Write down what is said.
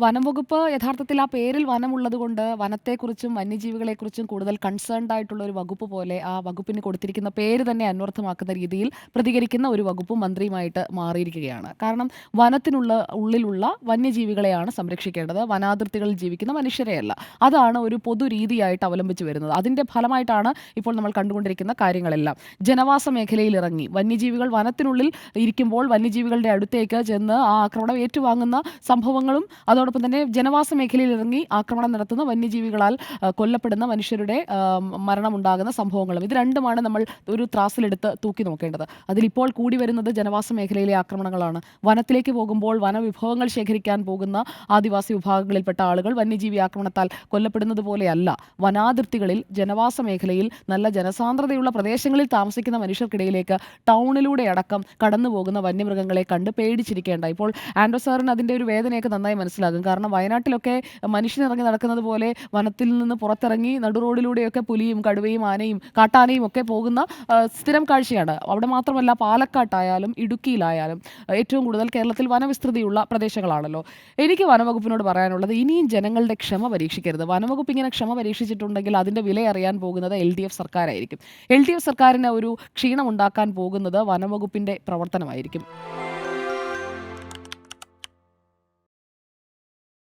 വനം വകുപ്പ് യഥാർത്ഥത്തിൽ ആ പേരിൽ വനമുള്ളത് കൊണ്ട് വനത്തെക്കുറിച്ചും വന്യജീവികളെക്കുറിച്ചും കൂടുതൽ കൺസേൺഡ് ആയിട്ടുള്ള ഒരു വകുപ്പ് പോലെ ആ വകുപ്പിന് കൊടുത്തിരിക്കുന്ന പേര് തന്നെ അന്വർത്ഥമാക്കുന്ന രീതിയിൽ പ്രതികരിക്കുന്ന ഒരു വകുപ്പും മന്ത്രിയുമായിട്ട് മാറിയിരിക്കുകയാണ്. കാരണം ഉള്ളിലുള്ള വന്യജീവികളെയാണ് സംരക്ഷിക്കേണ്ടത്, വനാതിർത്തികളിൽ ജീവിക്കുന്ന മനുഷ്യരെയല്ല. അതാണ് ഒരു പൊതു രീതിയായിട്ട് അവലംബിച്ചു വരുന്നത്. അതിൻ്റെ ഫലമായിട്ടാണ് ഇപ്പോൾ നമ്മൾ കണ്ടുകൊണ്ടിരിക്കുന്ന കാര്യങ്ങളെല്ലാം. ജനവാസ മേഖലയിൽ ഇറങ്ങി വന്യജീവികൾ വനത്തിനുള്ളിൽ ഇരിക്കുമ്പോൾ വന്യജീവികളുടെ അടുത്തേക്ക് ചെന്ന് ആ ആക്രമണം ഏറ്റുവാങ്ങുന്ന സംഭവങ്ങളും, അതോടൊപ്പം തന്നെ ജനവാസ മേഖലയിൽ ഇറങ്ങി ആക്രമണം നടത്തുന്ന വന്യജീവികളാൽ കൊല്ലപ്പെടുന്ന മനുഷ്യരുടെ മരണമുണ്ടാകുന്ന സംഭവങ്ങളും, ഇത് രണ്ടുമാണ് നമ്മൾ ഒരു ത്രാസിലെടുത്ത് തൂക്കി നോക്കേണ്ടത്. അതിലിപ്പോൾ കൂടി വരുന്നത് ജനവാസ മേഖലയിലെ ആക്രമണങ്ങളാണ്. വനത്തിലേക്ക് പോകുമ്പോൾ വനവിഭവങ്ങൾ ശേഖരിക്കാൻ പോകുന്ന ആദിവാസി വിഭാഗങ്ങളിൽപ്പെട്ട ആളുകൾ വന്യജീവി ആക്രമണത്താൽ കൊല്ലപ്പെടുന്നത് പോലെയല്ല, വനാതിർത്തികളിൽ ജനവാസ മേഖലയിൽ നല്ല ജനസാന്ദ്രതയുള്ള പ്രദേശങ്ങളിൽ താമസിക്കുന്ന മനുഷ്യർക്കിടയിലേക്ക് ടൗണിലൂടെ അടക്കം കടന്നു പോകുന്ന വന്യമൃഗങ്ങളെ കണ്ട് പേടിച്ചിരിക്കേണ്ട. ഇപ്പോൾ ആൻഡ്രോ സാറിന് അതിൻ്റെ ഒരു വേദനയൊക്കെ നന്നായി മനസ്സിലാകും. കാരണം വയനാട്ടിലൊക്കെ മനുഷ്യനിറങ്ങി നടക്കുന്നത് പോലെ വനത്തിൽ നിന്ന് പുറത്തിറങ്ങി നടു റോഡിലൂടെയൊക്കെ പുലിയും കടുവയും ആനയും കാട്ടാനയും ഒക്കെ പോകുന്ന സ്ഥിരം കാഴ്ചയാണ്. അവിടെ മാത്രമല്ല, പാലക്കാട്ടായാലും ഇടുക്കിയിലായാലും ഏറ്റവും കൂടുതൽ കേരളത്തിൽ വനവിസ്തൃതിയുള്ള പ്രദേശങ്ങളാണല്ലോ. എനിക്ക് വനവകുപ്പിനോട് പറയാനുള്ളത്, ഇനിയും ജനങ്ങളുടെ ക്ഷമ പരീക്ഷിക്കരുത്. വനവകുപ്പ് ഇങ്ങനെ ക്ഷമ പരീക്ഷിച്ചിട്ടുണ്ടെങ്കിൽ അതിൻ്റെ വില അറിയാൻ പോകുന്നത് LDF സർക്കാരായിരിക്കും. LDF സർക്കാരിന് ഒരു ക്ഷീണം ഉണ്ടാക്കാൻ പോകുന്നത് വനവകുപ്പിൻ്റെ പ്രവർത്തനമായിരിക്കും.